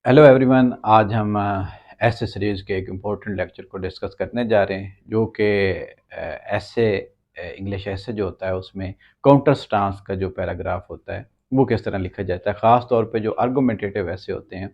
Hello everyone. आज हम ऐसे सीरीज़ के एक इम्पोर्टेंट लेक्चर को डिस्कस करने जा रहे हैं जो कि ऐसे इंग्लिश ऐसे जो होता है उसमें काउंटर स्टांस का जो पैराग्राफ होता है वो किस तरह लिखा जाता है। ख़ास तौर पे जो आर्गुमेंटेटिव ऐसे होते हैं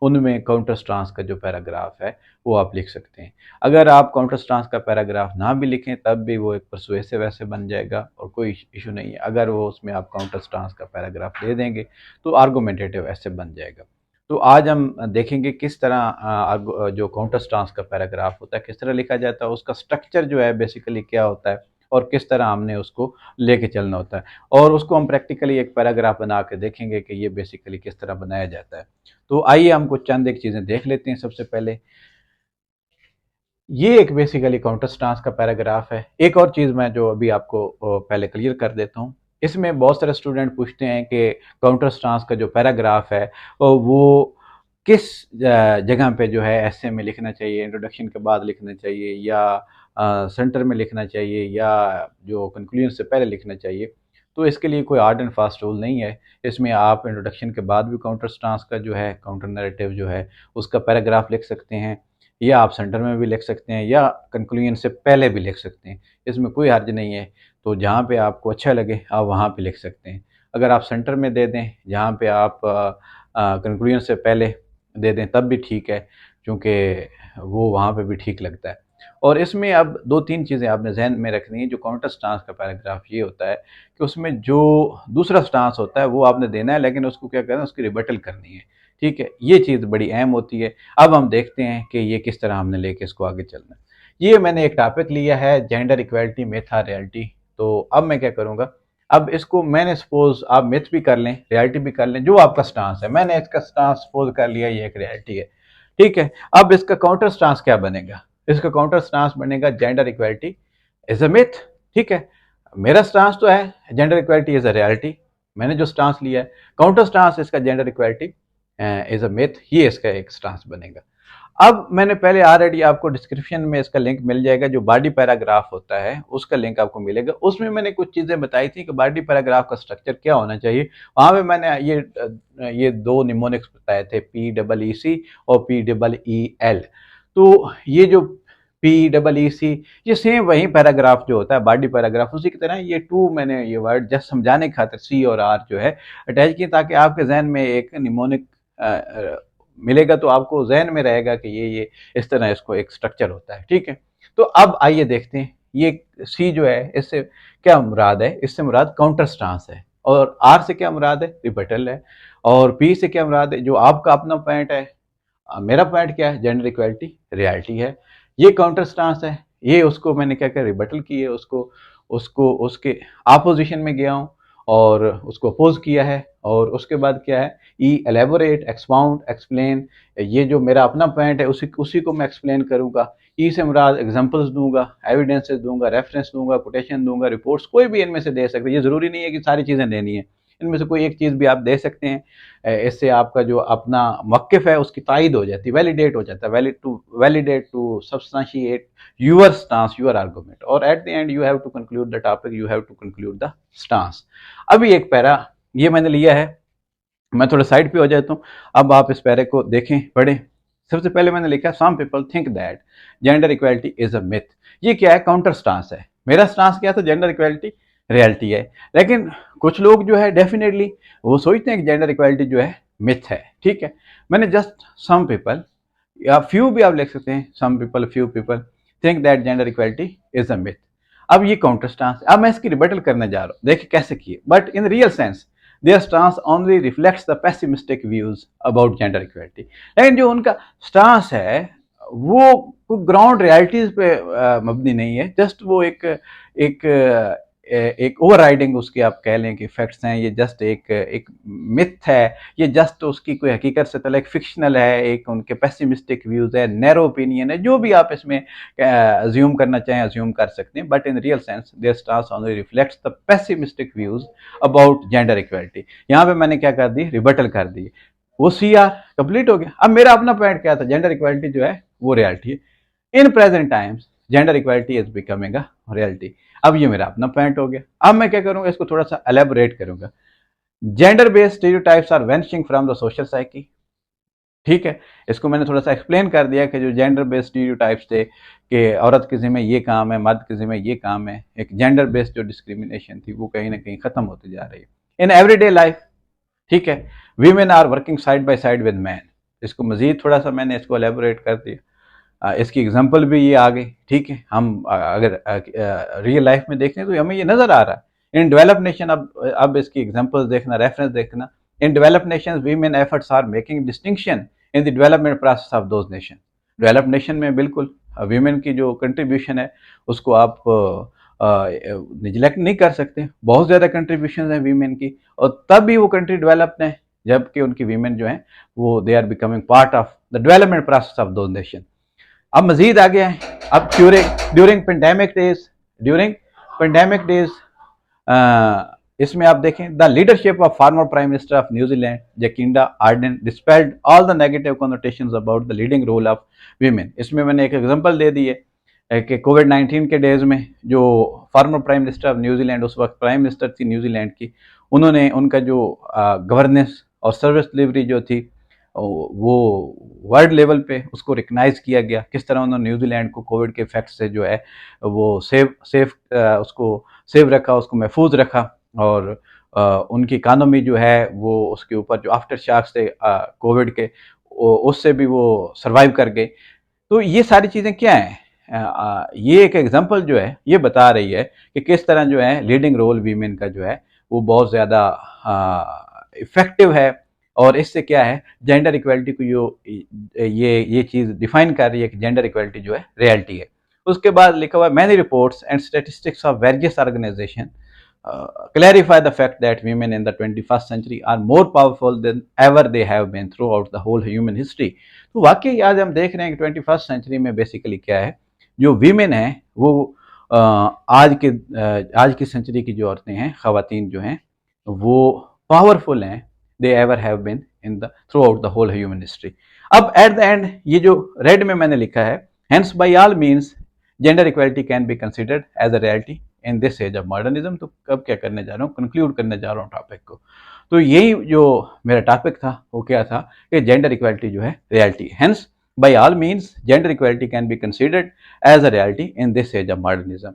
उनमें काउंटर स्टांस का जो पैराग्राफ है वो आप लिख सकते हैं। अगर आप काउंटर स्टांस का पैराग्राफ ना भी लिखें तब भी वो एक परसुएसिव ऐसे बन जाएगा और कोई इशू नहीं है। अगर वो उसमें आप काउंटर स्टांस का पैराग्राफ दे देंगे तो आर्गुमेंटेटिव ऐसे बन जाएगा। तो आज हम देखेंगे किस तरह जो काउंटर स्टांस का पैराग्राफ होता है किस तरह लिखा जाता है, उसका स्ट्रक्चर जो है बेसिकली क्या होता है और किस तरह हमने उसको लेके चलना होता है। और उसको हम प्रैक्टिकली एक पैराग्राफ बना के देखेंगे कि ये बेसिकली किस तरह बनाया जाता है। तो आइए हम कुछ चंद एक चीज़ें देख लेते हैं। सबसे पहले ये एक बेसिकली काउंटर स्टांस का पैराग्राफ है। एक और चीज़ मैं जो अभी आपको पहले क्लियर कर देता हूँ। इसमें बहुत सारे स्टूडेंट पूछते हैं कि काउंटर स्टांस का जो पैराग्राफ है वो किस जगह पे जो है ऐसे में लिखना चाहिए, इंट्रोडक्शन के बाद लिखना चाहिए या सेंटर में लिखना चाहिए या जो कंक्लूजन से पहले लिखना चाहिए। तो इसके लिए कोई हार्ड एंड फास्ट रूल नहीं है। इसमें आप इंट्रोडक्शन के बाद भी काउंटर स्टांस का जो है काउंटर नैरेटिव जो है उसका पैराग्राफ लिख सकते हैं, या आप सेंटर में भी लिख सकते हैं या कंक्लूजन से पहले भी लिख सकते हैं। इसमें कोई हर्ज नहीं है। तो जहाँ पे आपको अच्छा लगे आप वहाँ पे लिख सकते हैं। अगर आप सेंटर में दे दें जहाँ पे आप कंक्लूजन से पहले दे दें तब भी ठीक है, क्योंकि वो वहाँ पे भी ठीक लगता है। और इसमें अब दो तीन चीज़ें आपने जहन में रखनी है। जो काउंटर स्टांस का पैराग्राफ ये होता है कि उसमें जो दूसरा स्टांस होता है वो आपने देना है, लेकिन उसको क्या करना है, उसकी रिबटल करनी है। ठीक है, ये चीज़ बड़ी अहम होती है। अब हम देखते हैं कि ये किस तरह हमने लेके इसको आगे चलना है। ये मैंने एक टॉपिक लिया है, जेंडर इक्वालिटी मिथ और रियलिटी। तो अब मैं क्या करूँगा, अब इसको मैंने सपोज आप मिथ भी कर लें रियलिटी भी कर लें, जो आपका स्टांस है। मैंने इसका स्टांस सपोज कर लिया ये एक रियलिटी है। ठीक है, अब इसका काउंटर स्टांस क्या बनेगा? इसका काउंटर स्टांस बनेगा gender equality is a myth. ठीक है, मेरा स्टांस तो है gender equality is a reality. मैंने जो स्टांस लिया है, काउंटर स्टांस इसका gender equality is a myth, ये इसका एक स्टांस बनेगा। अब मैंने पहले ऑलरेडी आपको डिस्क्रिप्शन में इसका लिंक मिल जाएगा, जो बॉडी पैराग्राफ होता है उसका लिंक आपको मिलेगा। उसमें मैंने कुछ चीज़ें बताई थी कि बॉडी पैराग्राफ का स्ट्रक्चर क्या होना चाहिए। वहाँ पे मैंने ये दो निमोनिक्स बताए थे, पी डबल ई सी और पी डबल ई एल। तो ये जो पी डबल ई सी, ये सेम वही पैराग्राफ जो होता है बॉडी पैराग्राफ, उसी की तरह ये टू मैंने ये वर्ड जस्ट समझाने की खातिर सी और आर जो है अटैच किए, ताकि आपके जहन में एक निमोनिक मिलेगा तो आपको जहन में रहेगा कि ये इस तरह इसको एक स्ट्रक्चर होता है। ठीक है, तो अब आइए देखते हैं ये सी जो है इससे क्या मुराद है। इससे मुराद काउंटर स्टांस है। और आर से क्या मुराद है? रिबटल है। और पी से क्या मुराद है? जो आपका अपना पॉइंट है। मेरा पॉइंट क्या है? जेंडर इक्वालिटी रियलिटी है। ये काउंटर स्टांस है। ये उसको मैंने क्या किया, रिबटल की है, उसको उसको उसके अपोजिशन में गया हूँ और उसको अपोज किया है। और उसके बाद क्या है, ई एलेबोरेट एक्सपाउंड एक्सप्लेन। ये जो मेरा अपना पॉइंट है उसी उसी को मैं एक्सप्लेन करूंगा। ई से मुराद एग्जांपल्स दूंगा, एविडेंसेस दूंगा, रेफरेंस दूंगा, कोटेशन दूंगा, रिपोर्ट्स, कोई भी इनमें से दे सकते हैं। ये जरूरी नहीं है कि सारी चीजें देनी है, इनमें से कोई एक चीज भी आप दे सकते हैं। इससे आपका जो अपना मौक़िफ़ है उसकी तायद हो जाती है, वैलिडेट हो जाता है, validate to substantiate your stance, your argument. और at the end you have to conclude the topic, you have to conclude the stance. अभी एक पैरा ये मैंने लिया है, मैं थोड़ा साइड पे हो जाता हूँ। अब आप इस पैरे को देखें, पढ़ें। सबसे पहले मैंने लिखा, some people think that gender equality is a myth. ये क्या है? काउंटर स्टांस है। मेरा स्टांस क्या था? जेंडर इक्वालिटी रियलिटी है। लेकिन कुछ लोग जो है डेफिनेटली वो सोचते हैं कि जेंडर इक्वालिटी जो है मिथ है। ठीक है, मैंने जस्ट सम पीपल या फ्यू भी आप लिख सकते हैं, some people few people think that gender equality is a myth. अब ये काउंटर स्टांस, अब मैं इसकी रिबटल करने जा रहा हूँ। देखिए कैसे किए, but in real sense their stance only reflects the pessimistic views about gender equality। लेकिन जो उनका स्टांस है वो ग्राउंड रियलिटीज पे मबनी नहीं है। जस्ट वो एक एक ओवर राइडिंग उसकी आप कह लें कि फैक्ट्स हैं। ये जस्ट एक मिथ है। ये जस्ट उसकी कोई हकीकत से तले एक फिक्शनल है, एक उनके पेसिमिस्टिक व्यूज है, नैरो ओपिनियन है, जो भी आप इसमें अज्यूम करना चाहें अज्यूम कर सकते हैं। But in real sense their stance only reflects the pessimistic views about gender equality. यहाँ पे मैंने क्या कर दी, रिबटल कर दी। वो सी आर कंप्लीट हो गया। अब मेरा अपना पॉइंट क्या था, जेंडर इक्वालिटी जो है वो रियलिटी है। In present times gender equality is becoming a reality. अब ये मेरा अपना पॉइंट हो गया। अब मैं क्या करूंगा, इसको थोड़ा सा एलेबोरेट करूंगा। Gender based stereotypes are vanishing from the social psyche. ठीक है, इसको मैंने थोड़ा सा एक्सप्लेन कर दिया कि जो जेंडर बेस्ड स्टीरियोटाइप्स थे कि औरत के ज़िम्मे ये काम है, मर्द के ज़िम्मे ये काम है, एक जेंडर बेस्ड जो डिस्क्रिमिनेशन थी वो कहीं ना कहीं ख़त्म होती जा रही है इन एवरीडे लाइफ। ठीक है, women are working side by side with man. इसको मजीद थोड़ा सा मैंने इसको एलेबोरेट कर दिया, इसकी एग्जांपल भी ये आ गई। ठीक है, हम अगर रियल लाइफ में देखें तो हमें ये नजर आ रहा है इन डेवलप नेशन। अब इसकी एग्जांपल्स देखना, रेफरेंस देखना। In develop nation women efforts are making distinction in the development process of those nation. Develop nation में बिल्कुल वीमेन की जो कंट्रीब्यूशन है उसको आप निगलेक्ट नहीं कर सकते। बहुत ज़्यादा कंट्रीब्यूशन है वीमेन की, और तब भी वो कंट्री डेवलप्ड है जबकि उनकी वीमेन जो है वो they are becoming part of the development process of those nation. अब मजीद आगे हैं। अब ड्यूरिंग पेंडेमिक डेज इसमें आप देखें, the leadership of former prime minister of New Zealand Jacinda Ardern dispelled all the negative connotations about the leading role of women. इसमें मैंने एक एग्जांपल दे दी है कि कोविड-19 के डेज में जो farmer prime minister of New Zealand, उस वक्त प्राइम मिनिस्टर थी न्यूजीलैंड की, उन्होंने उनका जो गवर्नेंस और सर्विस डिलीवरी जो थी वो वर्ल्ड लेवल पे उसको रिकग्नाइज किया गया। किस तरह उन्होंने न्यूजीलैंड को कोविड के इफेक्ट से जो है वो उसको सेव रखा, उसको महफूज रखा, और उनकी इकानमी जो है वो उसके ऊपर जो आफ्टर शॉक्स थे कोविड के, उससे भी वो सरवाइव कर गए। तो ये सारी चीज़ें क्या हैं? ये एक एग्जांपल जो है ये बता रही है कि किस तरह जो है लीडिंग रोल वीमेन का जो है वो बहुत ज़्यादा इफेक्टिव है। और इससे क्या है, जेंडर इक्वलिटी को जो ये चीज़ डिफाइन कर रही है कि जेंडर इक्वलिटी जो है रियलिटी है। उसके बाद लिखा हुआ है, many reports and statistics of various organization clarify the fact that women in the 21st century are more powerful than ever they have been throughout the whole human history। तो वाकई आज हम देख रहे हैं कि 21st सेंचुरी में basically क्या है, जो वीमेन है वो आज की सेंचुरी की जो औरतें हैं, खवातीन जो हैं, वो पावरफुल हैं they ever have been in the throughout the whole human history. अब एट द एंड ये जो रेड में मैंने लिखा है, hence by all means gender equality can be considered as a reality in this age of modernism. तो कब क्या करने जा रहा हूँ, कंक्लूड करने जा रहा हूँ टॉपिक को। तो यही जो मेरा टॉपिक था वो क्या था कि जेंडर इक्वलिटी जो है reality, hence by all means gender equality can be considered as a reality in this age of modernism.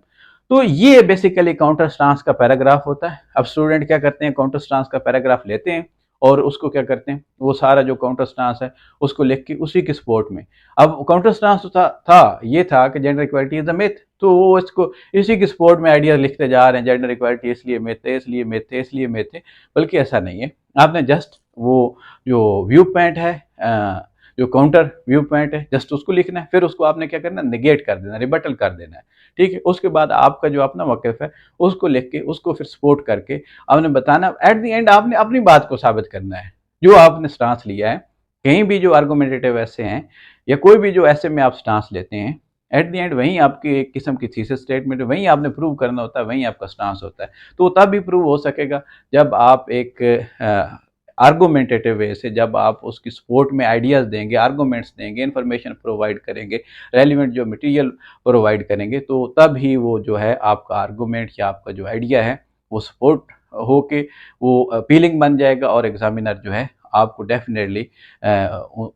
तो ये बेसिकली काउंटर स्टांस का पैराग्राफ होता है। अब स्टूडेंट क्या करते हैं, काउंटर स्टांस का पैराग्राफ लेते हैं और उसको क्या करते हैं, वो सारा जो काउंटर स्टांस है उसको लिख के उसी के सपोर्ट में, अब काउंटर स्टांस ये था कि gender equality is a myth, तो वो इसको इसी के सपोर्ट में आइडिया लिखते जा रहे हैं, जेंडर इक्वलिटी इसलिए मिथ है, इसलिए मिथ है, इसलिए मिथ है। बल्कि ऐसा नहीं है। आपने जस्ट वो जो व्यू पॉइंट है, जो काउंटर व्यू पॉइंट है, जस्ट उसको लिखना है, फिर उसको आपने क्या करना है, निगेट कर देना, रिबटल कर देना है। ठीक है, उसके बाद आपका जो अपना मौक़िफ़ है उसको लिख के उसको फिर सपोर्ट करके आपने बताना, एट द एंड आपने अपनी बात को साबित करना है जो आपने स्टांस लिया है। कहीं भी जो आर्गुमेंटेटिव ऐसे हैं या कोई भी जो ऐसे में आप स्टांस लेते हैं, एट द एंड वहीं आपकी एक किस्म की थीसिस स्टेटमेंट, वहीं आपने प्रूव करना होता है, वहीं आपका स्टांस होता है। तो तब भी प्रूव हो सकेगा जब आप एक आर्गुमेंटेटिव वे से, जब आप उसकी सपोर्ट में आइडियाज़ देंगे, आर्गूमेंट्स देंगे, इन्फॉर्मेशन प्रोवाइड करेंगे, रेलिवेंट जो मटेरियल प्रोवाइड करेंगे, तो तब ही वो जो है आपका आर्गूमेंट या आपका जो आइडिया है वो सपोर्ट होके वो अपीलिंग बन जाएगा, और एग्जामिनर जो है आपको डेफिनेटली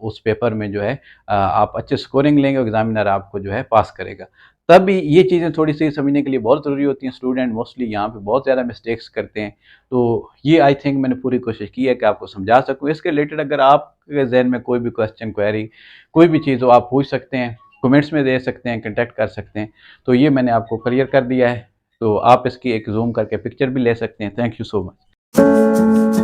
उस पेपर में जो है आप अच्छे स्कोरिंग लेंगे, एग्जामिनर आपको जो है पास करेगा। तब ये चीज़ें थोड़ी सी समझने के लिए बहुत ज़रूरी होती हैं। स्टूडेंट मोस्टली यहाँ पे बहुत ज़्यादा मिस्टेक्स करते हैं। तो ये आई थिंक मैंने पूरी कोशिश की है कि आपको समझा सकूँ। इसके रिलेटेड अगर आपके जहन में कोई भी क्वेश्चन, क्वेरी, कोई भी चीज़ हो, आप पूछ सकते हैं, कमेंट्स में दे सकते हैं, कॉन्टैक्ट कर सकते हैं। तो ये मैंने आपको क्लियर कर दिया है। तो आप इसकी एक जूम करके पिक्चर भी ले सकते हैं। Thank you so much.